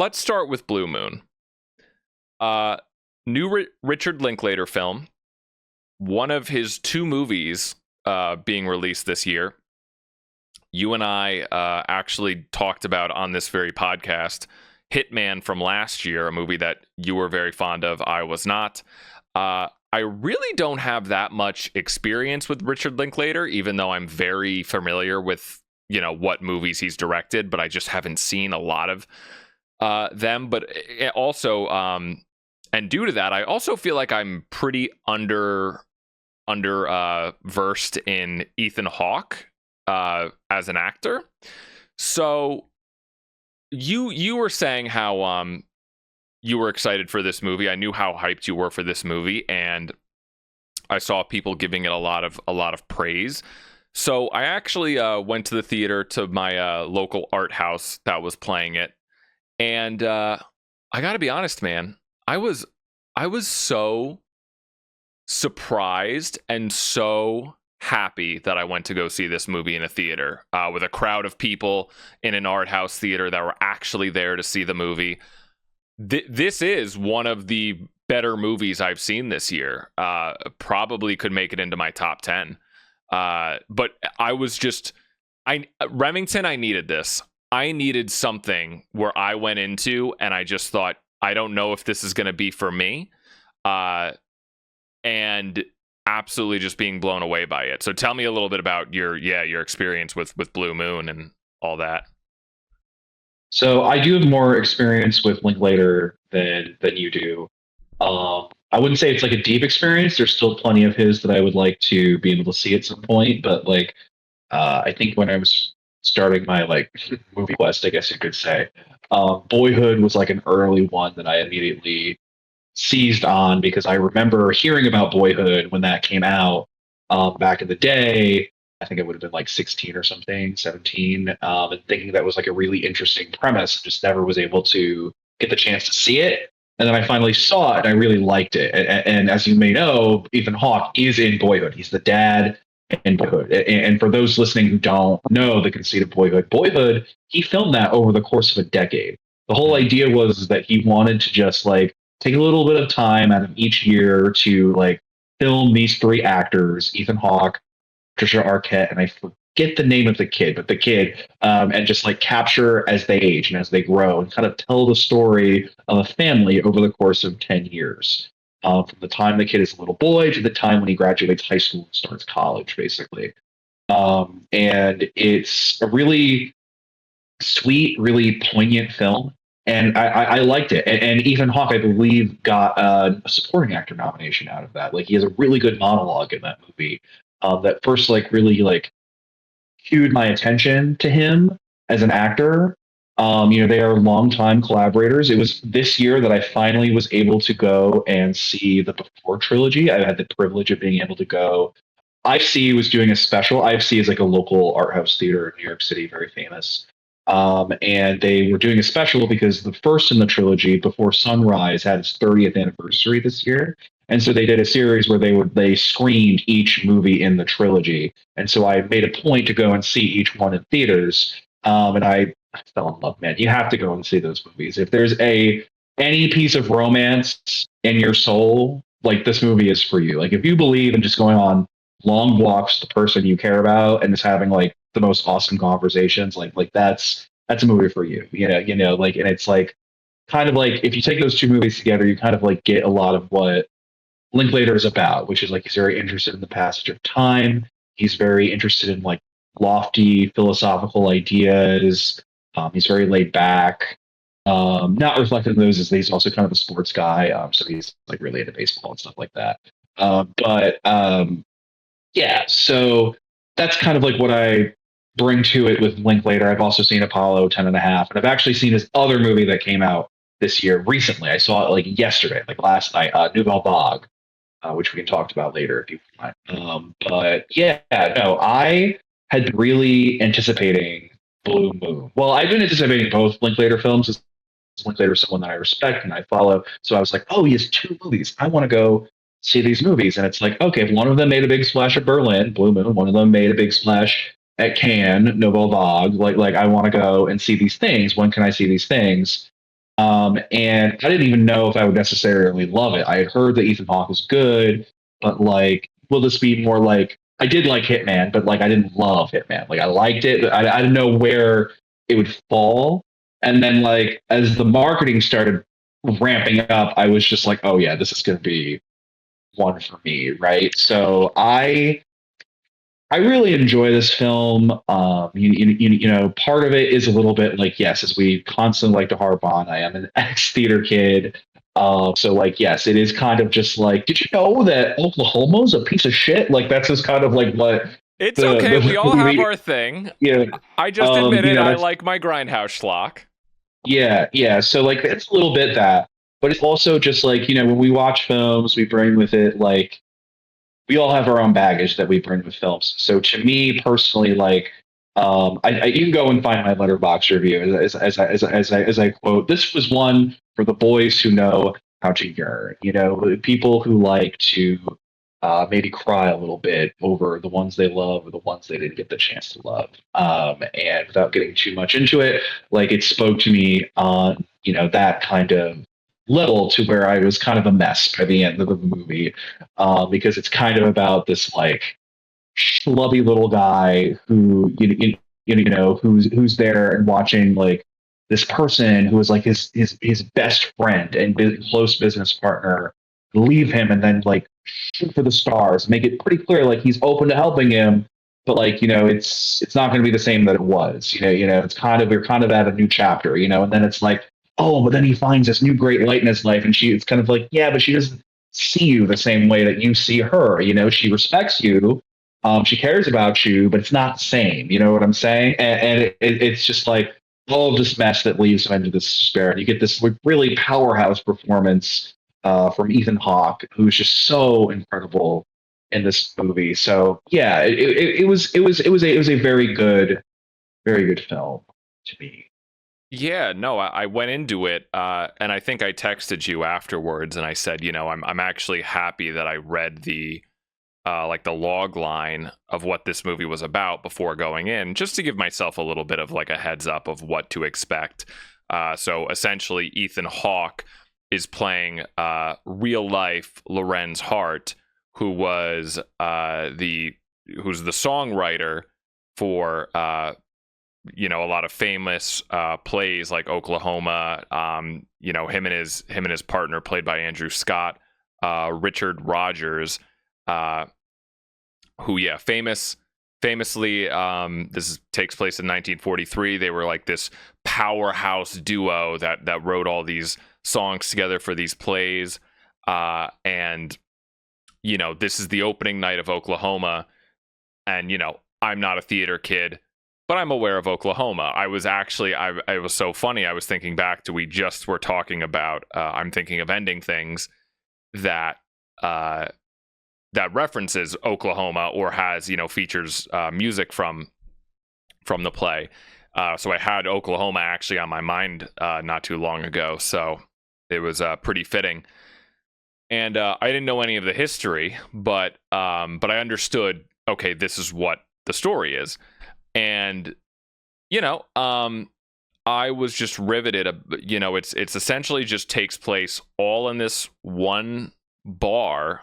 let's start with Blue Moon. New Richard Linklater film, one of his two movies being released this year. You and I actually talked about on this very podcast Hitman from last year, a movie that you were very fond of. I was not. I really don't have that much experience with Richard Linklater, even though I'm very familiar with, what movies he's directed, but I just haven't seen a lot of them. But also, and due to that, I also feel like I'm pretty under versed in Ethan Hawke as an actor. So you were saying how you were excited for this movie. I knew how hyped you were for this movie, and I saw people giving it a lot of praise. So I actually went to the theater, to my local art house that was playing it, and I got to be honest, man, I was so surprised and so happy that I went to go see this movie in a theater with a crowd of people in an art house theater that were actually there to see the movie. This is one of the better movies I've seen this year. Probably could make it into my top 10. But I was just, Remington, I needed this. I needed something where I went into and I just thought, I don't know if this is going to be for me. And absolutely just being blown away by it. So tell me a little bit about your experience with Blue Moon and all that. So I do have more experience with Linklater than you do. I wouldn't say it's like a deep experience. There's still plenty of his that I would like to be able to see at some point. But I think when I was starting my movie quest, I guess you could say, Boyhood was like an early one that I immediately seized on, because I remember hearing about Boyhood when that came out back in the day. I think it would have been like 16 or something, 17, and thinking that was like a really interesting premise. Just never was able to get the chance to see it. And then I finally saw it and I really liked it. And as you may know, Ethan Hawke is in Boyhood. He's the dad in Boyhood. And for those listening who don't know the conceit of Boyhood, he filmed that over the course of a decade. The whole idea was that he wanted to just take a little bit of time out of each year to film these three actors, Ethan Hawke, Patricia Arquette, and I forget the name of the kid, but the kid, and just capture as they age and as they grow, and kind of tell the story of a family over the course of 10 years. From the time the kid is a little boy to the time when he graduates high school and starts college, basically. And it's a really sweet, really poignant film. And I liked it. And Ethan Hawke, I believe, got a supporting actor nomination out of that. He has a really good monologue in that movie that first really cued my attention to him as an actor. They are longtime collaborators. It was this year that I finally was able to go and see the Before trilogy. I had the privilege of being able to go. IFC was doing a special. IFC is a local art house theater in New York City, very famous. And they were doing a special because the first in the trilogy, Before Sunrise, had its 30th anniversary this year. And so they did a series where they screened each movie in the trilogy. And so I made a point to go and see each one in theaters. And I fell in love, man. You have to go and see those movies. If there's any piece of romance in your soul, this movie is for you. If you believe in just going on long walks with the person you care about and just having the most awesome conversations, that's a movie for you. And it's kind of if you take those two movies together, you kind of get a lot of what Linklater is about, which is he's very interested in the passage of time. He's very interested in lofty philosophical ideas. He's very laid back. Not reflected in those is that he's also kind of a sports guy. So he's really into baseball and stuff like that. Yeah, so that's kind of what I bring to it with Linklater. I've also seen Apollo 10 and a half, and I've actually seen his other movie that came out this year recently. I saw it yesterday, last night, Nouvelle Vague, which we can talk about later if you want. But yeah, no, I had been really anticipating Blue Moon. Well, I've been anticipating both Linklater films. Linklater is someone that I respect and I follow. So I was oh, he has two movies. I want to go see these movies. And it's okay, if one of them made a big splash at Berlin, Blue Moon, one of them made a big splash at Cannes, Nouvelle Vague, I want to go and see these things. When can I see these things? And I didn't even know if I would necessarily love it. I had heard that Ethan Hawke was good, but like, will this be more like I did like Hitman, but like I didn't love Hitman. Like I liked it, but I didn't know where it would fall. And then like as the marketing started ramping up, I was just like, oh yeah, this is going to be one for me, right? So I really enjoy this film. Part of it is a little bit like, yes, as we constantly like to harp on, I am an ex theater kid. So like, yes, it is kind of just like, did you know that Oklahoma's a piece of shit? Like that's just kind of like what It's the okay. We the all have movie, our thing. yeah, I just admitted I that's like my grindhouse schlock. yeah. So like, it's a little bit that, but it's also just like when we watch films, we bring with it like we all have our own baggage that we bring with films. So to me personally, like you can go and find my letterbox review as I quote, this was one for the boys who know how to yearn, people who like to maybe cry a little bit over the ones they love or the ones they didn't get the chance to love. And without getting too much into it, like it spoke to me on, that kind of level to where I was kind of a mess by the end of the movie, because it's kind of about this like schlubby little guy who who's there and watching like this person who is like his best friend and close business partner leave him and then like shoot for the stars, make it pretty clear like he's open to helping him, but like it's not going to be the same that it was. It's kind of we're kind of at a new chapter, and then it's like, oh, but then he finds this new great light in his life, and it's kind of like, yeah, but she doesn't see you the same way that you see her. She respects you, she cares about you, but it's not the same. You know what I'm saying? And it's just like all of this mess that leads him into this despair. And you get this like, really powerhouse performance from Ethan Hawke, who's just so incredible in this movie. So yeah, it was a very good film to me. Yeah, no, I went into it, and I think I texted you afterwards, and I said, I'm actually happy that I read the like the log line of what this movie was about before going in, just to give myself a little bit of like a heads up of what to expect. So essentially, Ethan Hawke is playing real life Lorenz Hart, who was who's the songwriter for a lot of famous plays like Oklahoma. Him and his partner, played by Andrew Scott, Richard Rogers, who famously, takes place in 1943. They were like this powerhouse duo that wrote all these songs together for these plays, and this is the opening night of Oklahoma, and I'm not a theater kid, but I'm aware of Oklahoma. I was actually, it was so funny. I was thinking back to, we just were talking about, I'm thinking of ending things that references Oklahoma or has, features music from the play. So I had Oklahoma actually on my mind not too long ago. So it was pretty fitting. And I didn't know any of the history, but I understood, okay, this is what the story is. And I was just riveted. It's essentially just takes place all in this one bar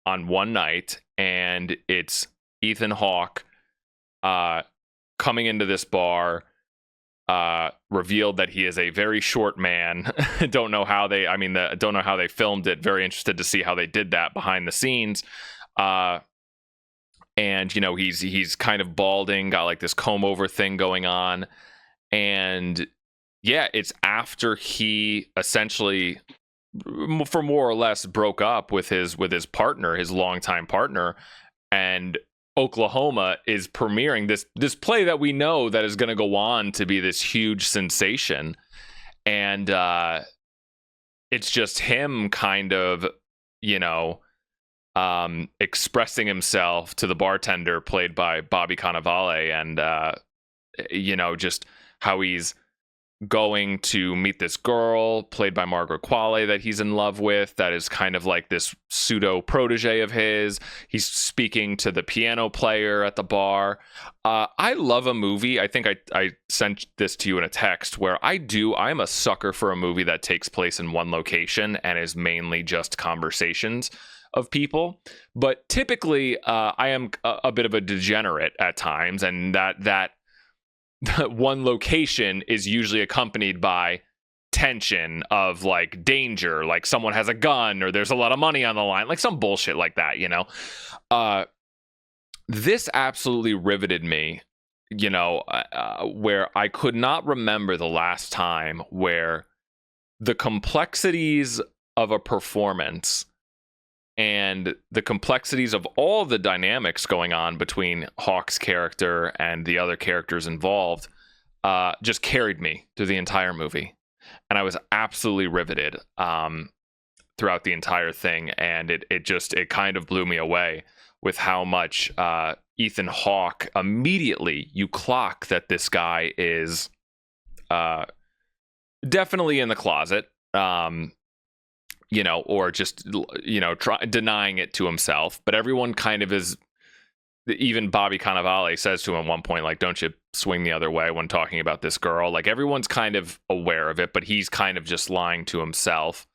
on one night, and it's Ethan Hawke coming into this bar, revealed that he is a very short man. Don't know how they filmed it. Very interested to see how they did that behind the scenes. And he's kind of balding, got like this comb over thing going on, and yeah, it's after he essentially, for more or less, broke up with his partner, his longtime partner, and Oklahoma is premiering this play that we know that is going to go on to be this huge sensation, and it's just him kind of expressing himself to the bartender, played by Bobby Cannavale, and just how he's going to meet this girl played by Margaret Qualley that he's in love with, that is kind of like this pseudo protege of his. He's speaking to the piano player at the bar. I love a movie. I think I sent this to you in a text where I'm a sucker for a movie that takes place in one location and is mainly just conversations of people. But typically I am a bit of a degenerate at times, and that one location is usually accompanied by tension of like danger, like someone has a gun or there's a lot of money on the line, like some bullshit like that, you know. This absolutely riveted me, you know, where I could not remember the last time where the complexities of a performance and the complexities of all the dynamics going on between Hawke's character and the other characters involved just carried me through the entire movie. And I was absolutely riveted throughout the entire thing. And it kind of blew me away with how much Ethan Hawke, immediately you clock that this guy is definitely in the closet. You know, or just, you know, denying it to himself. But everyone kind of is, even Bobby Cannavale says to him at one point, like, don't you swing the other way when talking about this girl. Like, everyone's kind of aware of it, but he's kind of just lying to himself.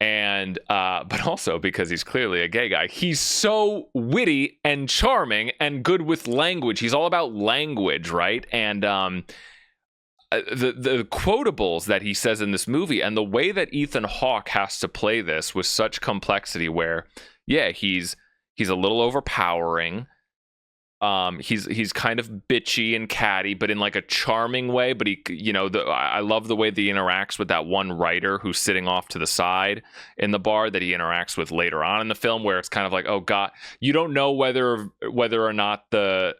And, but also because he's clearly a gay guy, he's so witty and charming and good with language. He's all about language, right? And, the quotables that he says in this movie, and the way that Ethan Hawke has to play this with such complexity, where he's a little overpowering, he's kind of bitchy and catty, but in like a charming way. But he, you know, I love the way that he interacts with that one writer who's sitting off to the side in the bar that he interacts with later on in the film, where it's kind of like, oh god, you don't know whether or not that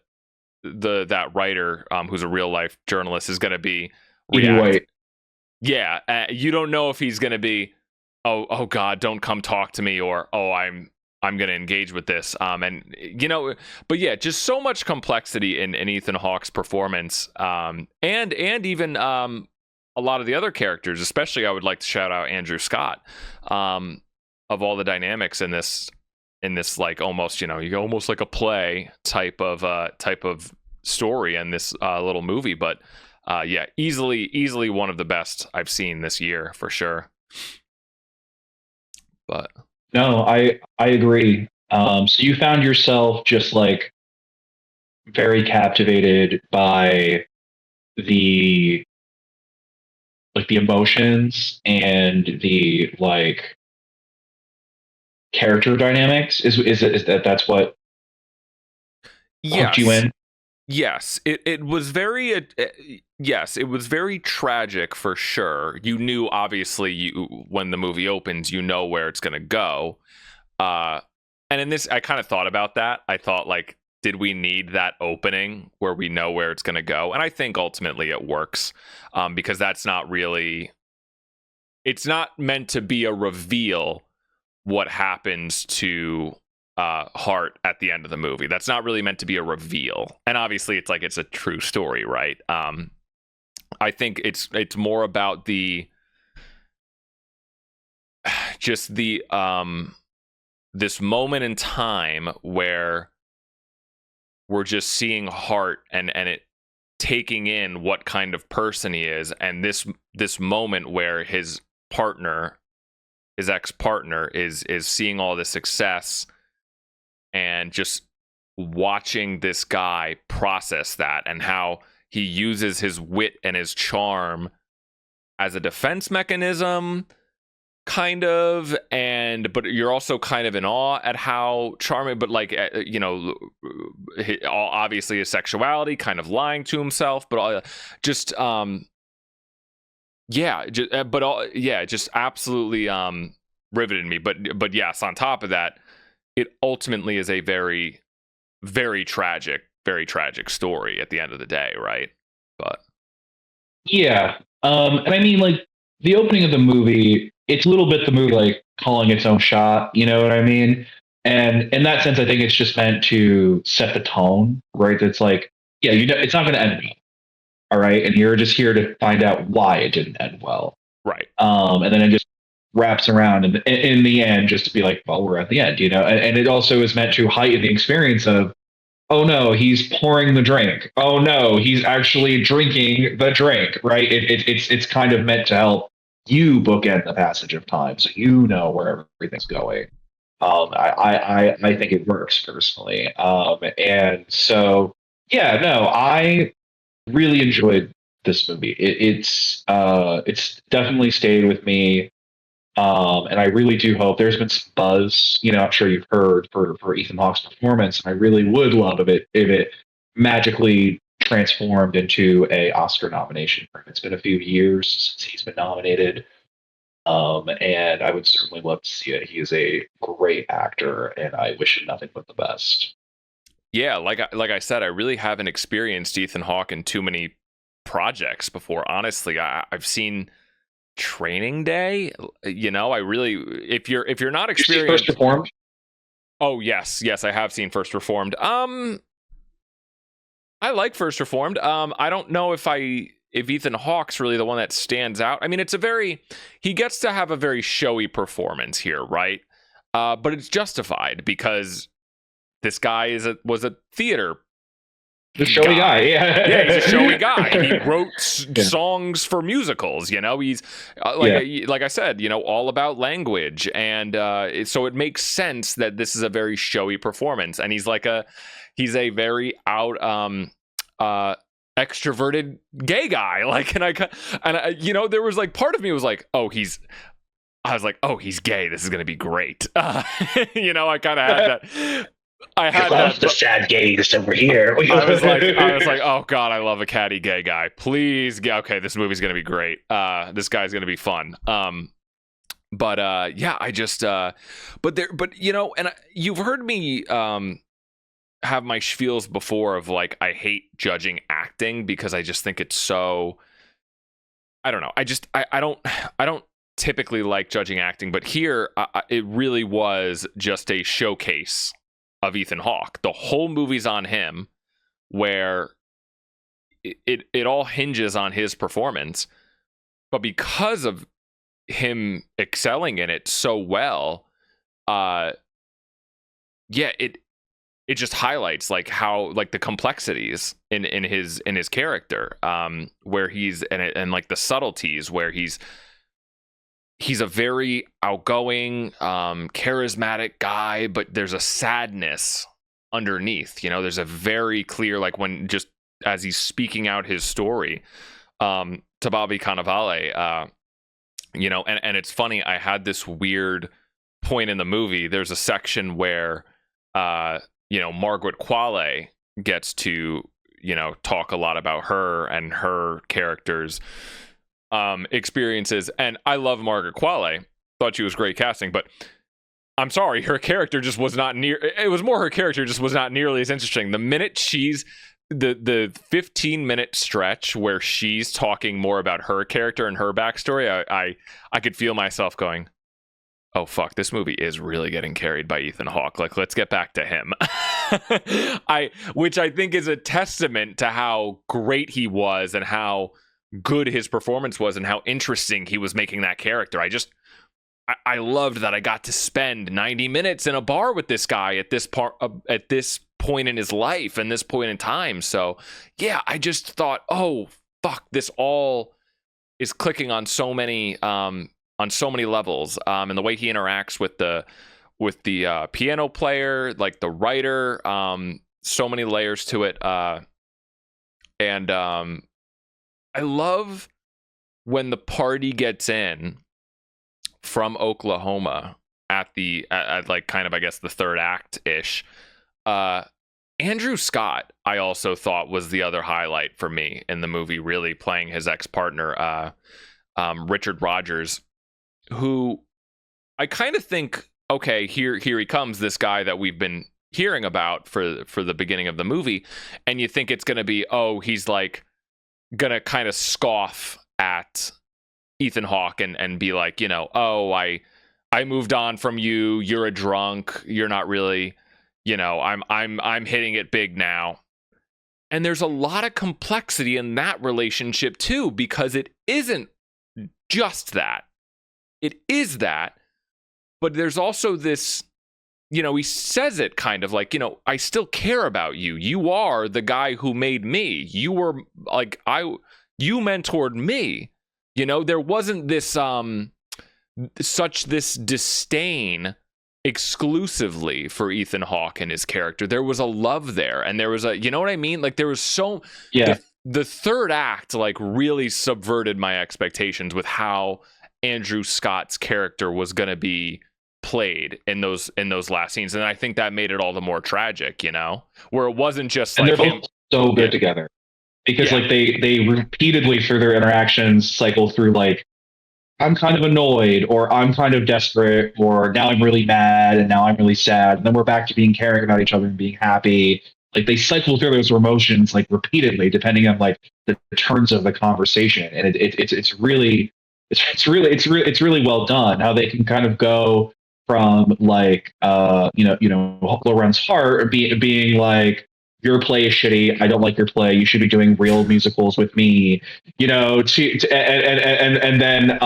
writer, who's a real life journalist, is going to be White. Yeah, you don't know if he's going to be, oh god, don't come talk to me, or I'm going to engage with this. And you know, but yeah, just so much complexity in Ethan Hawke's performance, and even a lot of the other characters. Especially, I would like to shout out Andrew Scott, of all the dynamics in this like almost, you know, you go almost like a play type of story in this little movie. But yeah, easily one of the best I've seen this year for sure. But no, I agree. So you found yourself just like very captivated by the emotions and the like character dynamics. Is that's what hooked you in? Yes, it was very yes, it was very tragic for sure. You knew, obviously, when the movie opens, you know where it's going to go. And in this, I kind of thought about that. I thought, like, did we need that opening where we know where it's going to go? And I think ultimately it works, because that's not really, it's not meant to be a reveal what happens to Hart at the end of the movie. That's not really meant to be a reveal. And obviously it's like, it's a true story, right? I think it's more about the just the this moment in time where we're just seeing Hart and it taking in what kind of person he is, and this moment where his ex-partner is seeing all this success and just watching this guy process that, and how he uses his wit and his charm as a defense mechanism, kind of, but you're also kind of in awe at how charming, but like, you know, obviously his sexuality, kind of lying to himself, but just just absolutely riveted me. But yes, on top of that, it ultimately is a very, very tragic story at the end of the day, right? But yeah, and I mean, like, the opening of the movie, it's a little bit the movie like calling its own shot, you know what I mean? And in that sense, I think it's just meant to set the tone, right? It's like, yeah, it's not going to end well, All right, and you're just here to find out why it didn't end well. Right. And then it just wraps around in the end, just to be like, well, we're at the end, you know. And it also is meant to heighten the experience of, oh no, he's pouring the drink. Oh no, he's actually drinking the drink. Right? It's kind of meant to help you bookend the passage of time, so you know where everything's going. I think it works personally. And so yeah, no, I really enjoyed this movie. It's definitely stayed with me. And I really do hope there's been some buzz, you know, I'm sure you've heard for Ethan Hawke's performance. And I really would love if it magically transformed into a Oscar nomination for him. It's been a few years since he's been nominated. And I would certainly love to see it. He is a great actor, and I wish him nothing but the best. Yeah, like I said, I really haven't experienced Ethan Hawke in too many projects before. Honestly, I've seen Training Day. You know, I really, if you're not Did you see First experienced. Reformed? Oh yes, I have seen First Reformed. I like First Reformed. I don't know if Ethan Hawke's really the one that stands out. I mean, he gets to have a very showy performance here, right? But it's justified because this guy was a theater The showy guy, yeah. Yeah, he's a showy guy. He wrote songs for musicals. You know, he's like I said, you know, all about language, and so it makes sense that this is a very showy performance. And he's a very extroverted gay guy. Like, and I, you know, there was like part of me was like, I was like, oh, he's gay. This is gonna be great. You know, I kind of had that. I had that, the sad gays over here. I was like, oh god, I love a catty gay guy. Please, okay, this movie's gonna be great. This guy's gonna be fun. But yeah, I just, but you know, and you've heard me have my spiels before of like I hate judging acting because I just think it's so. I don't know. I don't typically like judging acting, but here it really was just a showcase of Ethan Hawke. The whole movie's on him, where it all hinges on his performance. But because of him excelling in it so well, yeah, it just highlights like how like the complexities in his character, where he's and like the subtleties where he's a very outgoing, charismatic guy, but there's a sadness underneath. You know, there's a very clear, like when just as he's speaking out his story, to Bobby Cannavale, you know, and it's funny. I had this weird point in the movie. There's a section where, you know, Margaret Qualley gets to, you know, talk a lot about her and her character's experiences, and I love Margaret Qualley. Thought she was great casting, but I'm sorry, her character just was not near. It was more her character just was not nearly as interesting. The minute she's the 15-minute stretch where she's talking more about her character and her backstory, I could feel myself going, oh fuck, this movie is really getting carried by Ethan Hawke. Like, let's get back to him. Which I think is a testament to how great he was and how good his performance was and how interesting he was making that character. I loved that I got to spend 90 minutes in a bar with this guy at this point in his life and this point in time. So yeah, I just thought, oh fuck, this all is clicking on so many levels. And the way he interacts with the piano player, like the writer, so many layers to it. And I love when the party gets in from Oklahoma at like kind of, I guess, the third act ish. Andrew Scott, I also thought was the other highlight for me in the movie, really playing his ex-partner, Richard Rogers, who I kind of think, okay, here he comes, this guy that we've been hearing about for the beginning of the movie, and you think it's going to be, oh, he's like gonna kind of scoff at Ethan Hawke and be like, you know, oh, I moved on from you, you're a drunk, you're not really, you know, I'm hitting it big now. And there's a lot of complexity in that relationship too, because it isn't just that. It is that, but there's also this, he says it kind of like, I still care about you. You are the guy who made me. You were like, you mentored me. There wasn't this, such this disdain exclusively for Ethan Hawke and his character. There was a love there, and there was a, you know what I mean? Like there was so, the third act like really subverted my expectations with how Andrew Scott's character was going to be played in those last scenes, and I think that made it all the more tragic, where it wasn't just and like they're both so good together, because like they repeatedly through their interactions cycle through like, I'm kind of annoyed, or I'm kind of desperate, or now I'm really mad, and now I'm really sad, and then we're back to being caring about each other and being happy. Like they cycle through those emotions like repeatedly, depending on like the turns of the conversation, and it's really well done. How they can kind of go from like Loren's heart being like, your play is shitty, I don't like your play, you should be doing real musicals with me, and then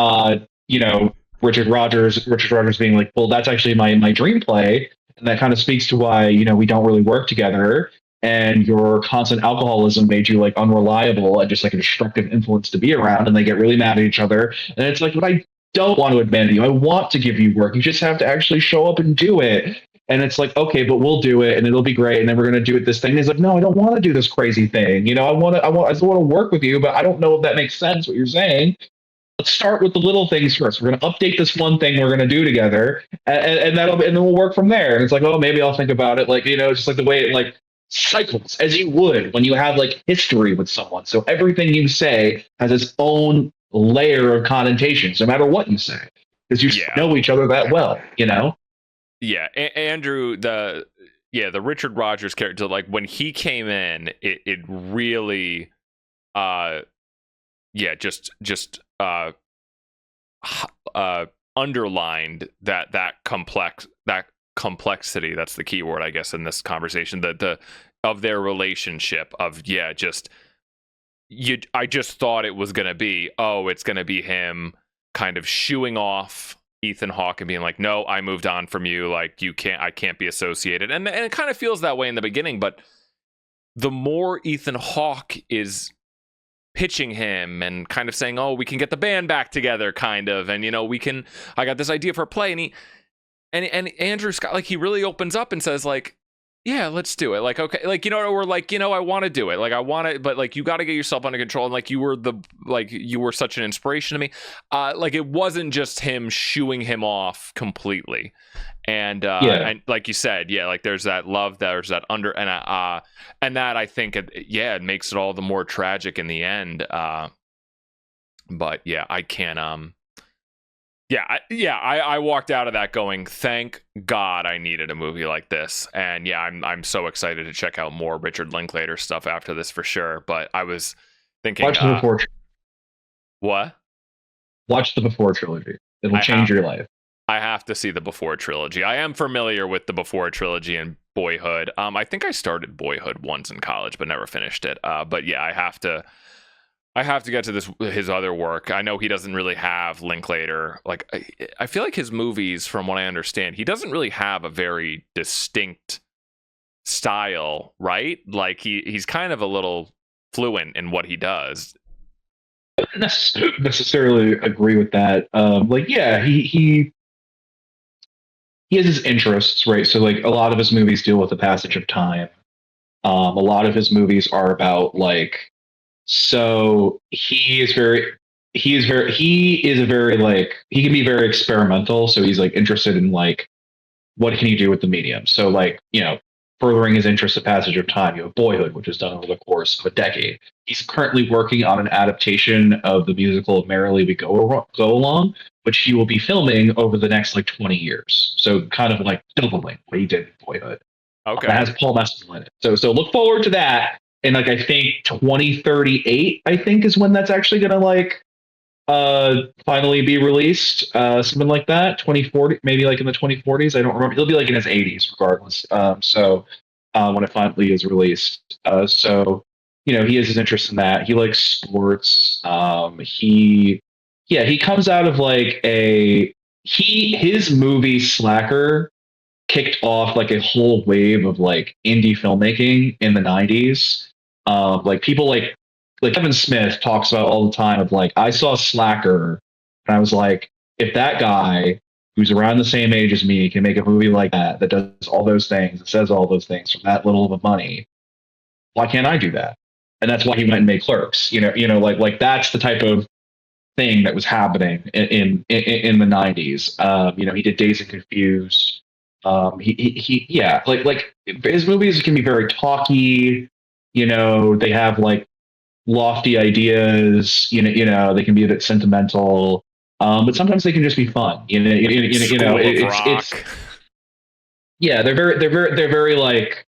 Richard Rogers being like, well, that's actually my dream play, and that kind of speaks to why we don't really work together, and your constant alcoholism made you like unreliable and just like a destructive influence to be around, and they get really mad at each other, and it's like, but I don't want to abandon you, I want to give you work, you just have to actually show up and do it. And it's like, okay, but we'll do it, and it'll be great, and then we're going to do it this thing. And he's like, no, I don't want to do this crazy thing. I still want to work with you, but I don't know if that makes sense, what you're saying. Let's start with the little things first. We're going to update this one thing we're going to do together, and then we'll work from there. And it's like, oh, maybe I'll think about it. Like, just like the way it like cycles, as you would when you have like history with someone. So everything you say has its own layer of connotations, no matter what you say, because you know each other that well, Yeah, Andrew, the Richard Rogers character, like when he came in, it really, just underlined that complexity. That's the key word, I guess, in this conversation. Of their relationship. I just thought it was gonna be, it's gonna be him kind of shooing off Ethan Hawke and being like, no, I moved on from you, like I can't be associated, and it kind of feels that way in the beginning, but the more Ethan Hawke is pitching him and kind of saying, oh, we can get the band back together, kind of, and I got this idea for a play, and Andrew Scott, like, he really opens up and says like, yeah, let's do it. Like, okay, like, or like, I want to do it. Like, I want to, but like, you got to get yourself under control. And like, you were such an inspiration to me. Like, it wasn't just him shooing him off completely. And and like you said, like, there's that love, there's that and that I think it makes it all the more tragic in the end. But yeah, I can't. I walked out of that going, thank God I needed a movie like this. And yeah, I'm so excited to check out more Richard Linklater stuff after this for sure. But I was thinking, watch the Before. What? Watch the Before trilogy. It'll change your life. I have to see the Before trilogy. I am familiar with the Before trilogy and Boyhood. I think I started Boyhood once in college, but never finished it. But yeah, I have to get to his other work. I know he doesn't really have Linklater. Like, I feel like his movies, from what I understand, he doesn't really have a very distinct style, right? Like, he's kind of a little fluent in what he does. I don't necessarily agree with that. He has his interests, right? So like a lot of his movies deal with the passage of time. A lot of his movies are about like, so he is a very like, he can be very experimental. So he's like interested in like, what can you do with the medium? So like, furthering his interest of passage of time, you have Boyhood, which is done over the course of a decade. He's currently working on an adaptation of the musical Merrily We Go Along, which he will be filming over the next like 20 years. So kind of like doubling what he did in Boyhood. Okay. That has Paul Mescal in it. So look forward to that. And like, I think 2038, I think, is when that's actually going to like finally be released. Something like that. 2040, maybe like in the 2040s. I don't remember. He'll be like in his 80s regardless. When it finally is released. So he has his interest in that. He likes sports. He comes out of like his movie Slacker kicked off like a whole wave of like indie filmmaking in the 90s. Like people like Kevin Smith talks about all the time of like, I saw Slacker and I was like, if that guy who's around the same age as me can make a movie like that does all those things, that says all those things for that little of a money, why can't I do that? And that's why he went and made Clerks. Like that's the type of thing that was happening in the 90s. He did Dazed and Confused. Yeah, like his movies can be very talky. They have like lofty ideas. They can be a bit sentimental. But sometimes they can just be fun. It's yeah, they're very like,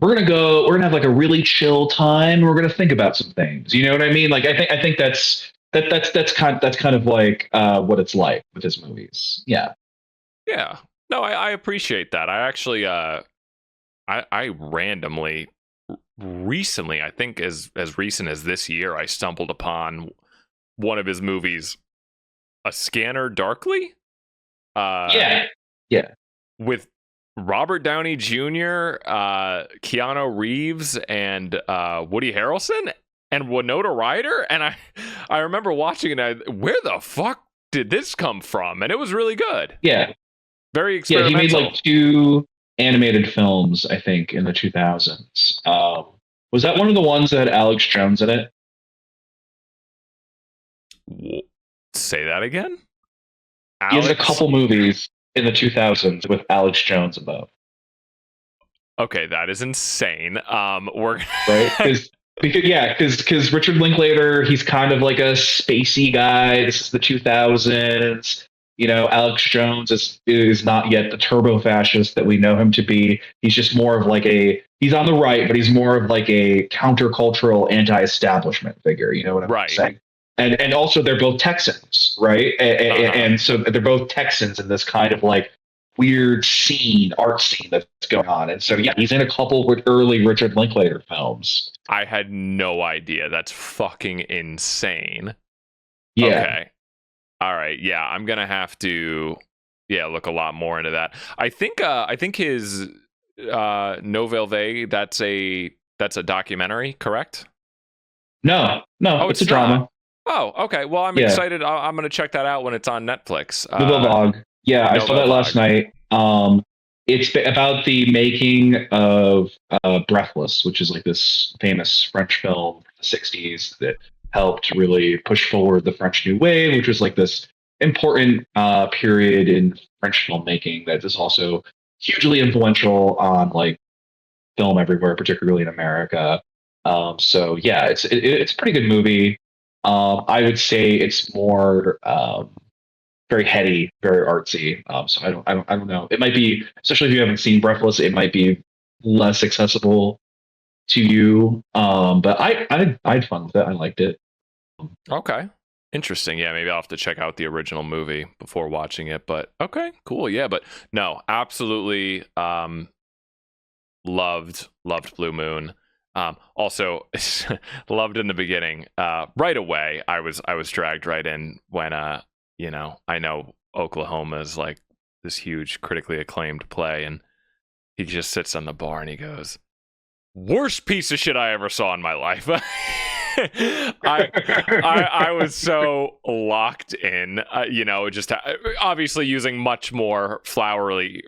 we're gonna have like a really chill time. We're gonna think about some things. You know what I mean? Like I think that's kind of like what it's like with his movies. Yeah. Yeah. No, I appreciate that. I actually I randomly recently, I think as recent as this year, I stumbled upon one of his movies, A Scanner Darkly. Yeah. With Robert Downey Jr., Keanu Reeves, and Woody Harrelson and Winona Ryder. And I remember watching it. Where the fuck did this come from? And it was really good. Yeah. Very experimental. Yeah, he made like 2 animated films, I think, in the 2000s. Was that one of the ones that had Alex Jones in it? Say that again? He has a couple movies in the 2000s with Alex Jones in them. Okay, that is insane. We're right because Richard Linklater, he's kind of like a spacey guy. This is the 2000s. Alex Jones is not yet the turbo fascist that we know him to be. He's just more of like he's on the right, but he's more of like a countercultural anti-establishment figure. You know what I'm saying? And also they're both Texans, right? And so they're both Texans in this kind of like weird art scene that's going on. And so, yeah, he's in a couple of early Richard Linklater films. I had no idea. That's fucking insane. Yeah. Okay. All right. Yeah, I'm going to have to look a lot more into that. I think his Nouvelle Vague, that's a documentary, correct? No, it's a drama. Oh, okay. Well, I'm excited. I'm going to check that out when it's on Netflix. Nouvelle Vague. Yeah, I saw that last night. It's about the making of Breathless, which is like this famous French film from the 60s that helped really push forward the French New Wave, which was like this important period in French filmmaking that is also hugely influential on like film everywhere, particularly in America. So yeah, it's a pretty good movie. I would say it's more very heady, very artsy. So I don't know. It might be, especially if you haven't seen Breathless, it might be less accessible to you. But I had fun with it. I liked it. Okay. Interesting. Yeah, maybe I'll have to check out the original movie before watching it. But okay, cool. Yeah, but no, absolutely loved Blue Moon. Also loved in the beginning. Right away, I was dragged right in when I know Oklahoma is like this huge critically acclaimed play, and he just sits on the bar and he goes, "Worst piece of shit I ever saw in my life." I was so locked in, just obviously using much more flowery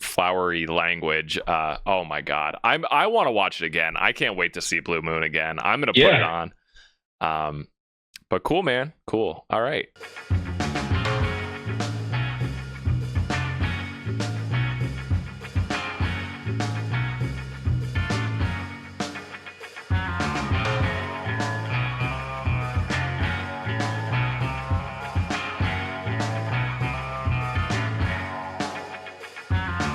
language. Oh my god, I want to watch it again. I can't wait to see Blue Moon again. I'm gonna put it on. But cool, man. Cool. All right.